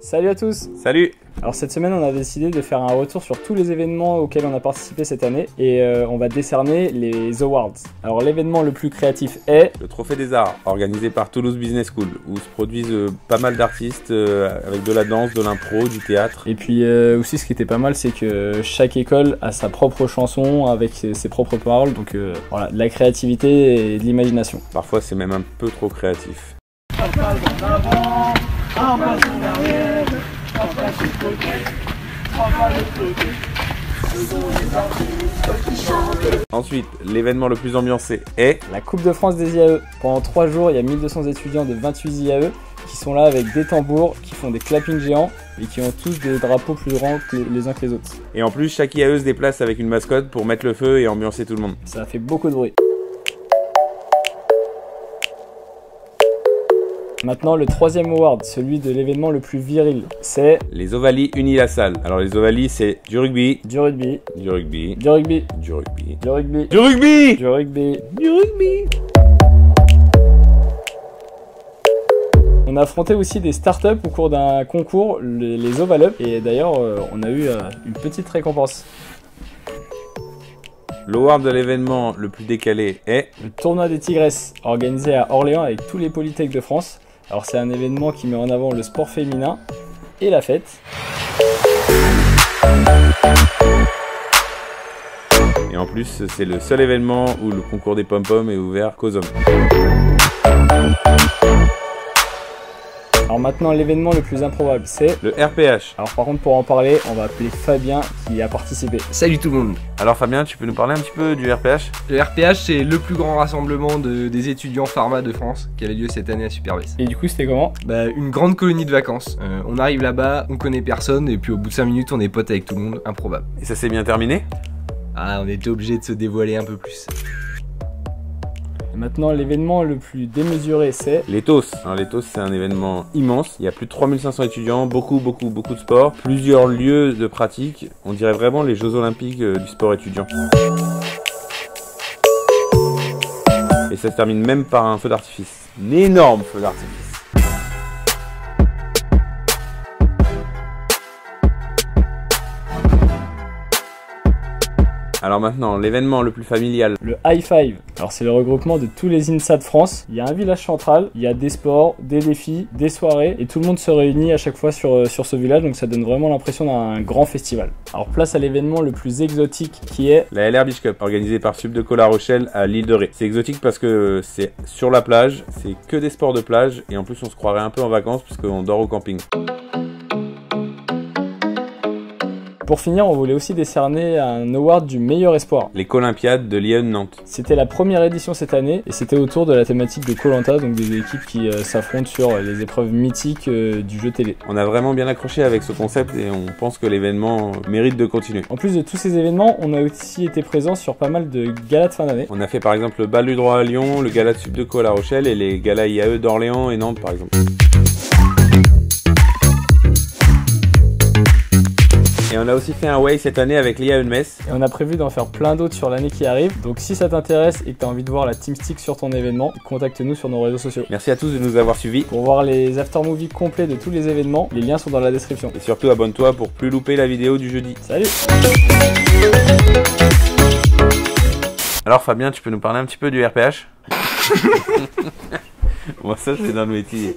Salut à tous. Salut. Alors cette semaine on a décidé de faire un retour sur tous les événements auxquels on a participé cette année et on va décerner les awards. Alors l'événement le plus créatif est le Trophée des Arts, organisé par Toulouse Business School, où se produisent pas mal d'artistes avec de la danse, de l'impro, du théâtre. Et puis aussi ce qui était pas mal, c'est que chaque école a sa propre chanson avec ses propres paroles, donc voilà, de la créativité et de l'imagination. Parfois c'est même un peu trop créatif. Ensuite, l'événement le plus ambiancé est la Coupe de France des IAE. Pendant 3 jours, il y a 1200 étudiants de 28 IAE qui sont là avec des tambours, qui font des clappings géants et qui ont tous des drapeaux plus grands que les uns que les autres. Et en plus, chaque IAE se déplace avec une mascotte pour mettre le feu et ambiancer tout le monde. Ça a fait beaucoup de bruit. Maintenant, le troisième award, celui de l'événement le plus viril, c'est les Ovalis unis la salle. Alors les Ovalis, c'est du rugby, du rugby, du rugby, du rugby, du rugby, du rugby, du rugby, du rugby, du rugby. On a affronté aussi des startups au cours d'un concours, les Oval Up, et d'ailleurs, on a eu une petite récompense. L'award de l'événement le plus décalé est le tournoi des Tigresses, organisé à Orléans avec tous les polytechs de France. Alors c'est un événement qui met en avant le sport féminin et la fête. Et en plus, c'est le seul événement où le concours des pom-pom est ouvert qu'aux hommes. Alors maintenant, l'événement le plus improbable, c'est le RPH. Alors par contre, pour en parler, on va appeler Fabien qui a participé. Salut tout le monde. Alors Fabien, tu peux nous parler un petit peu du RPH? Le RPH, c'est le plus grand rassemblement des étudiants pharma de France qui avait lieu cette année à Superbès. Et du coup, c'était comment? Une grande colonie de vacances. On arrive là-bas, on connaît personne, et puis au bout de 5 minutes, on est potes avec tout le monde. Improbable. Et ça s'est bien terminé? Ah, on était obligé de se dévoiler un peu plus. Maintenant, l'événement le plus démesuré, c'est les TOS. Alors, les TOS, c'est un événement immense. Il y a plus de 3500 étudiants, beaucoup de sport, plusieurs lieux de pratique. On dirait vraiment les Jeux Olympiques du sport étudiant. Et ça se termine même par un feu d'artifice. Un énorme feu d'artifice. Alors maintenant, l'événement le plus familial. Le High Five. Alors c'est le regroupement de tous les INSA de France. Il y a un village central, il y a des sports, des défis, des soirées et tout le monde se réunit à chaque fois sur ce village, donc ça donne vraiment l'impression d'un grand festival. Alors place à l'événement le plus exotique qui est la LR Beach Cup, organisée par Sub de La Rochelle à l'île de Ré. C'est exotique parce que c'est sur la plage, c'est que des sports de plage et en plus on se croirait un peu en vacances parce qu'on dort au camping. Pour finir, on voulait aussi décerner un award du meilleur espoir. Les Colympiades de Lyon Nantes. C'était la première édition cette année et c'était autour de la thématique de Koh-Lanta, donc des équipes qui s'affrontent sur les épreuves mythiques du jeu télé. On a vraiment bien accroché avec ce concept et on pense que l'événement mérite de continuer. En plus de tous ces événements, on a aussi été présent sur pas mal de galas de fin d'année. On a fait par exemple le bal du droit à Lyon, le gala de Subdeco à La Rochelle et les galas IAE d'Orléans et Nantes par exemple. Et on a aussi fait un Way cette année avec l'IAE de Metz. Et on a prévu d'en faire plein d'autres sur l'année qui arrive. Donc si ça t'intéresse et que tu as envie de voir la Team Stick sur ton événement, contacte-nous sur nos réseaux sociaux. Merci à tous de nous avoir suivis. Pour voir les after-movies complets de tous les événements, les liens sont dans la description. Et surtout abonne-toi pour plus louper la vidéo du jeudi. Salut! Alors Fabien, tu peux nous parler un petit peu du RPH? Moi ça c'est dans le métier.